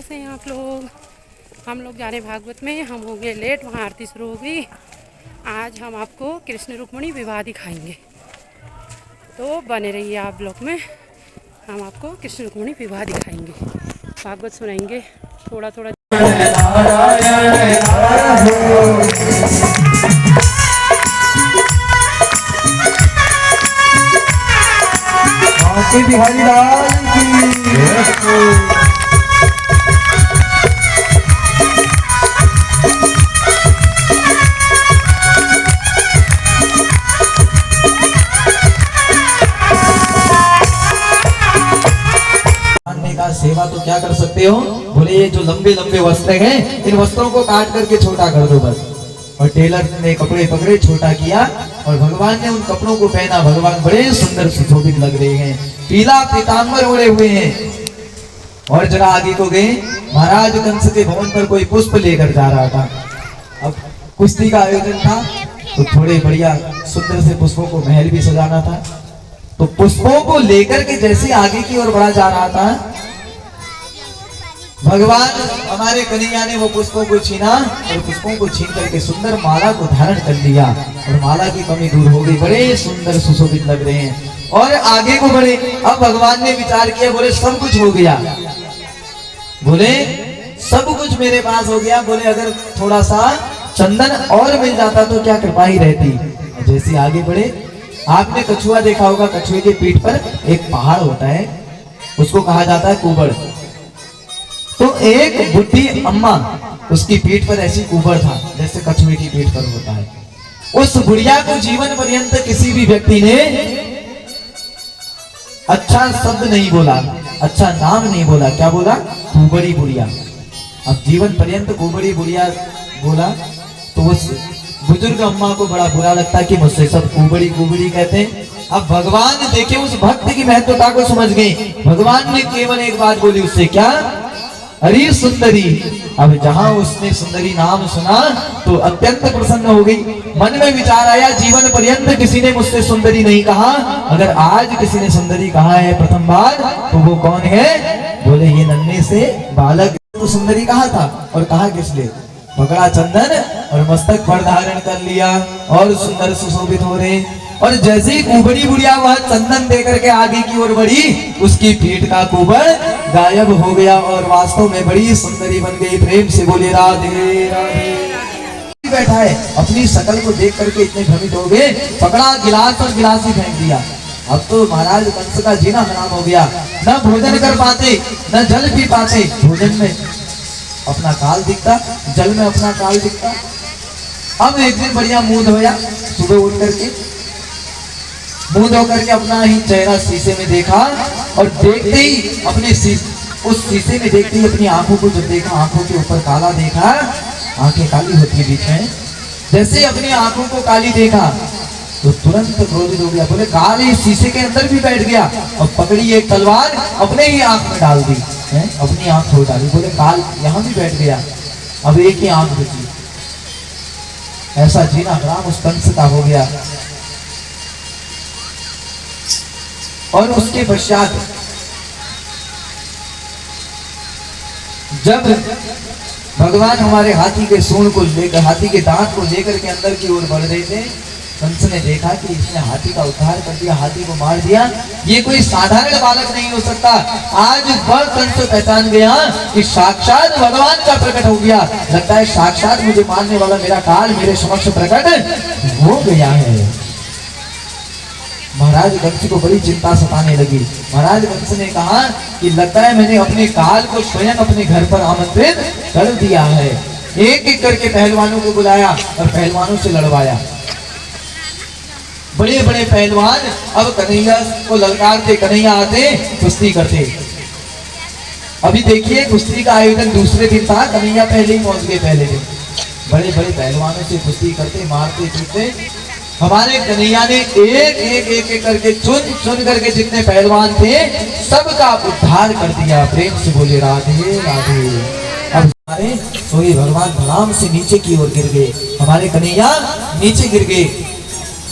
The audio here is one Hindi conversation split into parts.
कैसे हैं आप लोग। हम लोग जा रहे हैं भागवत में, हम हो गए लेट, वहाँ आरती शुरू हो गई। आज हम आपको कृष्ण रुक्मिणी विवाह दिखाएंगे, तो बने रहिए आप ब्लॉग में। हम आपको कृष्ण रुक्मिणी विवाह दिखाएंगे, भागवत सुनाएंगे थोड़ा थोड़ा। बिहारी लाल की का सेवा तो क्या कर सकते हो? बोले ये जो लंबे लंबे वस्त्र हैं, इन वस्त्रों को काट करके छोटा कर दो बस। और टेलर ने कपड़े पकड़े, छोटा किया और भगवान ने उन कपड़ों को पहना। भगवान बड़े सुंदर सुशोभित लग रहे हैं, पीला पीतांबर ओढ़े हुए हैं। और जरा आगे को गए, महाराज कंस के भवन पर कोई पुष्प लेकर जा रहा था। अब कुश्ती का आयोजन था, तो थोड़े बढ़िया सुंदर से पुष्पों को महल भी सजाना था। तो पुष्पों को लेकर के जैसे आगे की ओर बढ़ा जा रहा था, भगवान हमारे कन्हैया ने वो पुष्पों को छीना और पुष्पों को छीन करके सुंदर माला को धारण कर लिया और माला की कमी दूर हो गई। बड़े सुंदर सुशोभित लग रहे हैं और आगे को बढ़े। अब भगवान ने विचार किया, बोले सब कुछ हो गया, बोले सब कुछ मेरे पास हो गया। बोले अगर थोड़ा सा चंदन और मिल जाता तो क्या कृपा ही रहती। जैसे आगे बढ़े, आपने कछुआ देखा होगा, कछुए के पीठ पर एक पहाड़ होता है, उसको कहा जाता है कुबड़। तो एक बुढ़ी अम्मा, उसकी पीठ पर ऐसी कुबड़ था जैसे कछुए की पीठ पर होता है। उस बुढ़िया को जीवन पर्यंत किसी भी व्यक्ति ने अच्छा शब्द नहीं बोला, अच्छा नाम नहीं बोला। क्या बोला? कुबड़ी बुढ़िया। अब जीवन पर्यंत कुबड़ी बुढ़िया बोला तो उस बुजुर्ग अम्मा को बड़ा बुरा लगता कि मुझसे सब कुबड़ी कुबड़ी कहते हैं। अब भगवान देखे उस भक्त की महत्वता को समझ गए। भगवान ने केवल एक बात बोली उससे, क्या? अरे सुंदरी। अब जहां उसने सुंदरी नाम सुना तो अत्यंत प्रसन्न हो गई। मन में विचार आया, जीवन पर्यंत किसी ने मुझसे सुंदरी नहीं कहा, अगर आज किसी ने सुंदरी कहा है प्रथम बार तो वो कौन है? बोले ये नन्हे से बालक तो सुंदरी कहा था। और कहा किसने? पकड़ा चंदन और मस्तक पर धारण कर लिया और सुंदर सुशोभित हो रहे। और जैसे ही कुबड़ी बुढ़िया वह चंदन देकर के आगे की ओर बढ़ी, उसकी पीठ का कुबड़ गायब हो गया और वास्तव में बड़ी सुंदरी बन गई। प्रेम से बोले राधे राधे। बैठा है, अपनी शकल को देख करके इतने भ्रमित हो गए, पकड़ा गिलास और गिलास ही फेंक दिया। अब तो महाराज कंस का जीना हराम हो गया, न भोजन कर पाते न जल पी पाते। भोजन में अपना काल दिखता, जल में अपना काल दिखता। अब एक दिन बढ़िया मुंह धोया, सुबह उठ करके मुंह धो करके अपना ही चेहरा शीशे में देखा और देखते ही अपने उस शीशे में देखते ही अपनी आंखों को जब देखा, आंखों के ऊपर काला देखा, आंखें काली होती है बीच में। जैसे अपनी आंखों को काली देखा तो तुरंत क्रोधित हो गया। बोले काल इस शीशे के अंदर भी बैठ गया और पकड़ी एक तलवार अपने ही आंख में डाल दी, अपनी आंख खोल डाली। बोले काल यहाँ भी बैठ गया, अब एक ही आंख बची। ऐसा जीना हराम उस कंस का हो गया। और उसके पश्चात जब भगवान हमारे हाथी के सूंड को लेकर, हाथी के दांत को लेकर के अंदर की ओर बढ़ रहे थे, कंस ने देखा कि इसने हाथी का उद्धार कर दिया, हाथी को मार दिया। ये कोई साधारण बालक नहीं हो सकता। आज वह कंस पहचान गया कि साक्षात भगवान का प्रकट हो गया। लगता है साक्षात मुझे मारने वाला मेरा काल मेरे समक्ष प्रकट हो गया है। महाराज कंस को बड़ी चिंता सताने लगी। महाराज कंस ने कहा कि लगता है मैंने अपने काल को स्वयं अपने घर पर आमंत्रित कर दिया है। एक एक करके पहलवानों को बुलाया और पहलवानों से लड़वाया। बड़े बड़े पहलवान अब कन्हैया को ललकारते, कन्हैया आते कुश्ती करते। अभी देखिए कुश्ती का आयोजन दूसरे दिन था, कन्हैया पहले ही पहुंच गए। पहले दिन बड़े बड़े पहलवानों से कुश्ती करते, मारते पीटते। हमारे कन्हैया ने एक करके चुन करके जितने पहलवान थे सबका उद्धार कर दिया। प्रेम से बोले राधे राधे। अब हमारे सोई भगवान धड़ाम से नीचे की ओर गिर गए। हमारे कन्हैया नीचे गिर गए।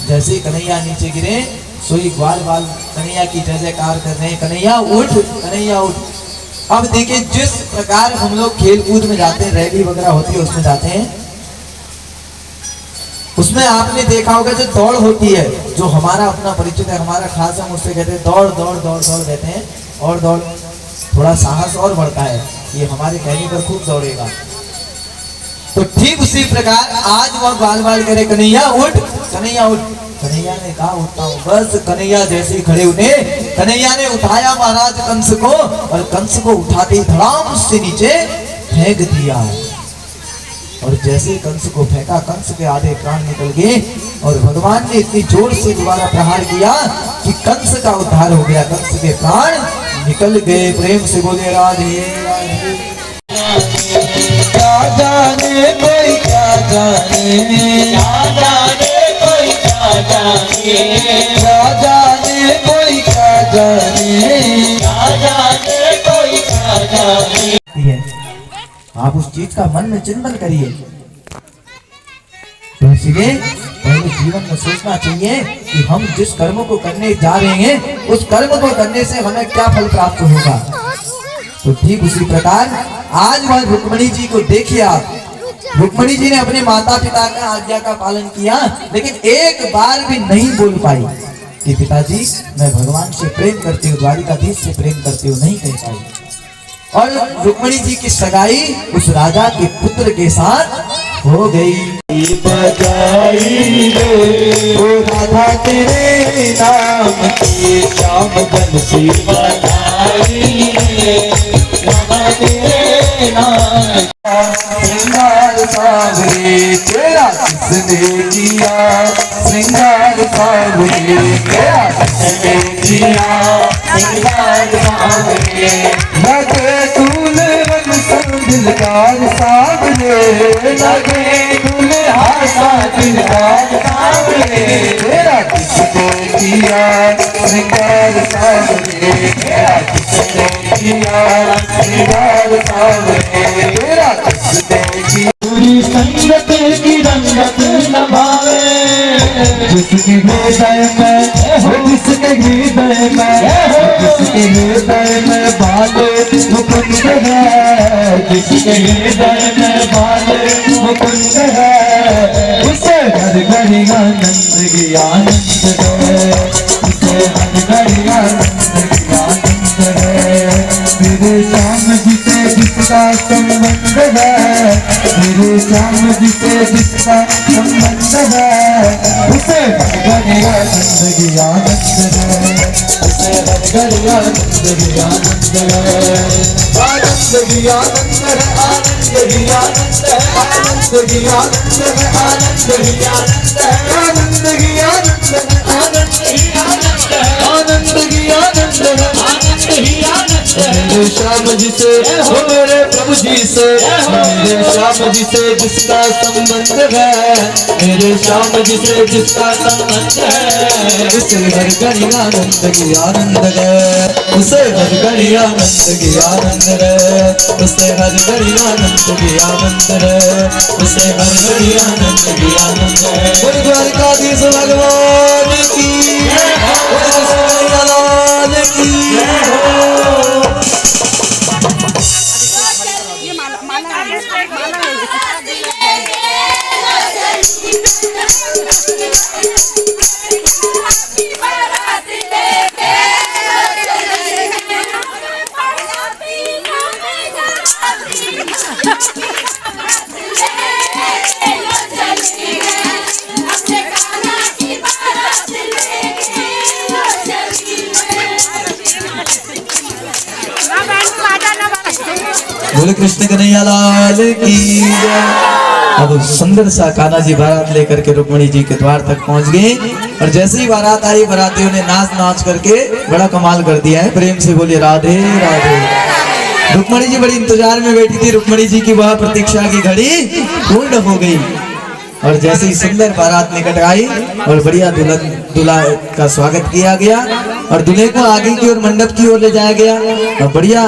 जैसे कन्हैया नीचे गिरे, सोई ग्वाल बाल कन्हैया की जय जयकार कर रहे हैं, कन्हैया उठ, कन्हैया उठ। अब देखिए जिस प्रकार हम लोग खेल कूद में जाते हैं, रैली वगैरह होती है उसमें जाते हैं, उसमें आपने देखा होगा जो दौड़ होती है, जो हमारा अपना परिचित है, हमारा खास, हम उससे कहते हैं दौड़ दौड़ दौड़ दौड़ देते हैं, और दौड़ थोड़ा साहस और बढ़ता है, ये हमारे कहने पर खूब दौड़ेगा। तो ठीक उसी प्रकार आज वह बाल बाल करे कन्हैया उठ, कन्हैया उठ। कन्हैया ने कहा उठता हूँ, बस कन्हैया जैसे ही खड़े उठे, कन्हैया ने उठाया महाराज कंस को, और कंस को उठाते ही धड़ाम से नीचे फेंक दिया। और जैसे ही कंस को फेंका, कंस के आधे प्राण निकल गए, और भगवान ने इतनी जोर से दोबारा प्रहार किया कि कंस का उद्धार हो गया, कंस के प्राण निकल गए। प्रेम से बोले राधे राधे। क्या जाने कोई क्या जाने, क्या जाने कोई क्या जाने, क्या जाने कोई क्या जाने, क्या जाने कोई क्या जाने। आप उस चीज का मन में चिंतन करिए। तो इसलिए पहले जीवन में सोचना चाहिए कि हम जिस कर्म को करने जा रहे हैं, उस कर्म को करने से हमें क्या फल प्राप्त होगा। तो ठीक उसी प्रकार आज वह रुक्मिणी जी को देखिए आप, रुक्मिणी जी ने अपने माता पिता का आज्ञा का पालन किया, लेकिन एक बार भी नहीं बोल पाई कि पिताजी मैं भगवान से प्रेम करती हूँ, द्वारिकाधीश से प्रेम करती हूँ, नहीं कह पाई। और रुक्मिणी जी की सगाई उस राजा के पुत्र के साथ हो गई। बजाई रे ओ राधा तेरे नाम की श्याम बंसी बजाई रे, राधा तेरे नाम श्रृंगार सावरे तेरा किसने किया, श्रृंगार सावरे तेरा किसने किया, श्रृंगार सावरे लगे दुल्हन सा दिलदार सावरे, लगे दुल्हा सा दिलदार सावरे तेरा किसने किया, श्रृंगार सावरे तेरा किसने किया, श्रृंगार सावरे तेरा किसने किया। संगत की रंगत न भावे, जिसके हृदय में हो, जिसके हृदय में, जिसके हृदय में बाले मुकुंद है, जिसके हृदय में बाले मुकुंद है, उसे हर घड़ी आनंद की आनंद है, उसे हर घड़ी आनंद की आनंद है। मेरे श्याम जी से जिसका संबंध है, मेरे श्याम जी से जिसका संबंध है, उसे हर घड़ी आनंद की आनंद है, उसे हर घड़ी आनंद की आनंद है, आनंद की आनंद है, आनंद की आनंद है, आनंद की आनंद है, आनंद की आनंद है, आनंद की आनंद है, आनंद की आनंद है, आनंद की आनंद है, आनंद की आनंद है। मेरे श्याम जी से हो, मेरे प्रभु जी से, मेरे श्याम जी से जिसका संबंध है, मेरे श्याम जी से जिसका संबंध है, उसे हर घड़ी आनंद की आनंद है, उसे हर घड़ी आनंद की आनंद है, उसे हर घड़ी आनंद की आनंद है, उसे हर घड़ी आनंद की आनंद है। बोल द्वारिकाधीश भगवान की, बोल कृष्ण लाल की। बोले कृष्ण कन्हैया लाल की जय। अब सुंदर सा कान्हा जी बारात लेकर के रुक्मिणी जी के द्वार तक पहुंच गए, और जैसे ही बारात आई, बारातियों ने नाच नाच करके बड़ा कमाल कर दिया है। प्रेम से बोलिए राधे राधे। रुक्मिणी जी बड़ी इंतजार में बैठी थी, रुक्मिणी जी की वह प्रतीक्षा की घड़ी पूर्ण हो गई, और जैसे ही सुंदर बारात निकट आई और बढ़िया दूल्हा का स्वागत किया गया, और दूल्हे को आगे की ओर मंडप की ओर ले जाया गया, और बढ़िया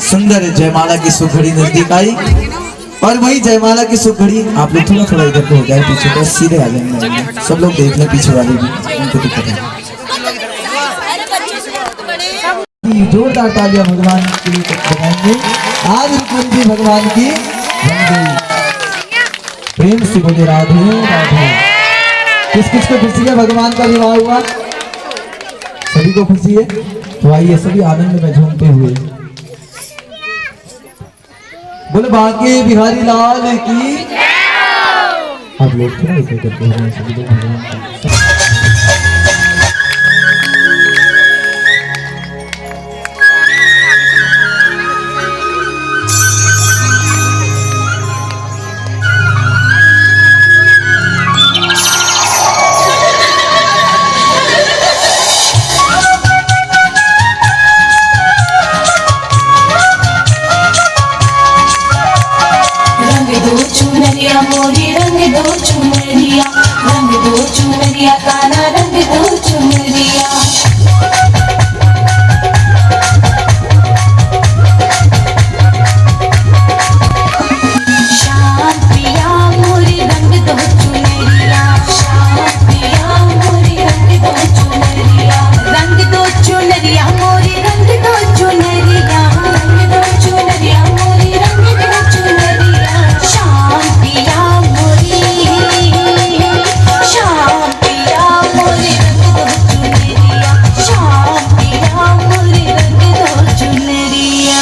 सुंदर जयमाला की सुखड़ी नजदीक आई, और वही जयमाला की सुखड़ी। आप लोग थोड़ा थोड़ा इधर को हो जाए, पीछे को सीधे आ जाएंगे, सब लोग देख लें, पीछे वाले भी, उनको दिक्कत है। जोरदार तालियां भगवान के लिए बजाएंगे। आज रुक्मणी जी भगवान की बन गई। प्रेम से बोले राधे राधे। किस किस को खुशी है भगवान का विवाह हुआ? सभी को खुशी है, तो आइए सभी आनंद में झूमते हुए बोले बांके बिहारी लाल की। आप लोग थोड़ा इसे करते हैं सभी लोग भगवान की। मोरी रंग दो चुनरिया, रंग दो चुनरिया, काला रंग दो चुनरिया। शाम पिया मोरी रंग दो चुनरिया, शाम पिया मोरी रंग दो चुनरिया, रंग दो चुनरिया मोरी रंग दो चुनरिया, रंग दो चुनरिया मोरी रंग दो चुनरिया। शाम पिया मोरी, शाम पिया मोरी रंग दो चुनरिया, शाम पिया मोरी रंग दो चुनरिया।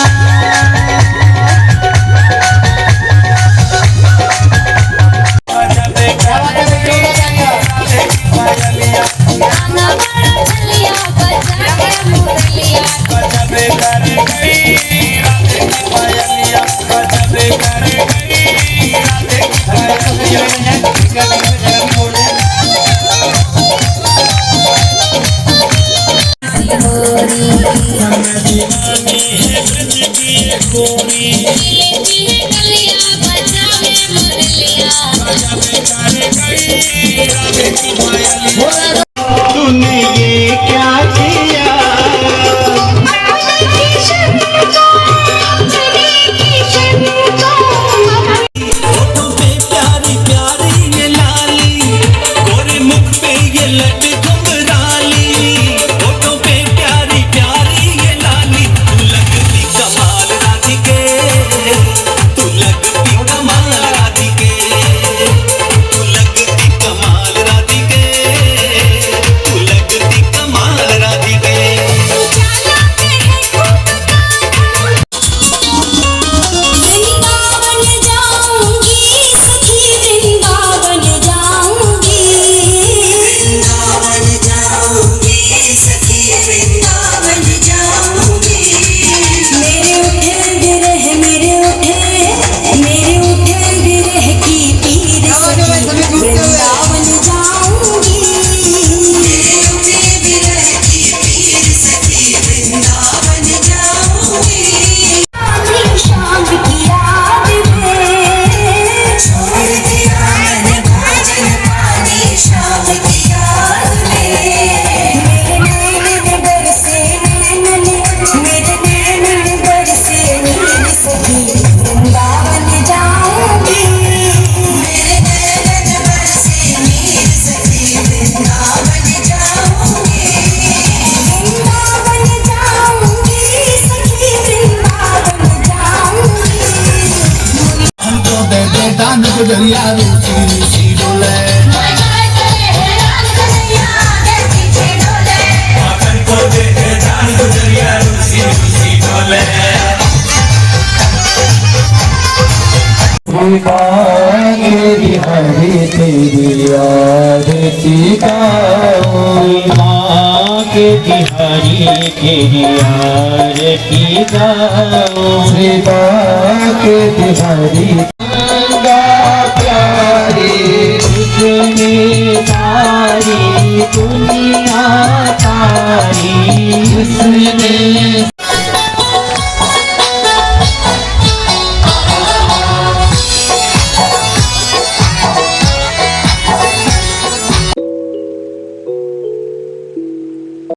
गाना बड़ा चलिया बजा के मुरलिया, गलिया बजावे मुरलिया। तूने ये क्या किया? होठों पे प्यारी प्यारी ये लाली, गोरे मुख पे ये लट घुंघराली, होठों पे प्यारी प्यारी ये लाली, तू लगती कमाल राधिके, तू लगती कमाल राधिके, तू लगती कमाल राधिके, तू लगती कमाल राधिके। वृंदावन जाऊंगी सखी, वृंदावन जाऊंगी, वृंदावन जाऊंगी सखी, वृंदावन जाऊंगी। मेरे उठे विरह, मेरे उठे विरह की पीर सखी, वृंदावन जाऊंगी। मेरे उठे विरह की पीर सखी, वृंदावन जाऊंगी। शाम की याद में छोड़ दिया मैंने भोजन पानी, शाम की याद में मेरे नैन बरसे नैन, मेरे नैन बरसे नीर सखी, वृंदावन जाऊंगी। मेरे नैन बरसे नीर सखी, वृंदावन जाऊंगी, वृंदावन जाऊंगी सखी, वृंदावन जाऊंगी। हमको दे दे दान गुजरिया रूसी रूसी डोले, हमको दे दे दान गुजरिया रूसी रूसी डोले। मेरी हरी तेरी आरती गाऊं, माँ के बिहारी तेरी आरती गाऊं, सेवा के बिहारी गंगा प्यारी तुझने सारी दुनिया तारी, उसने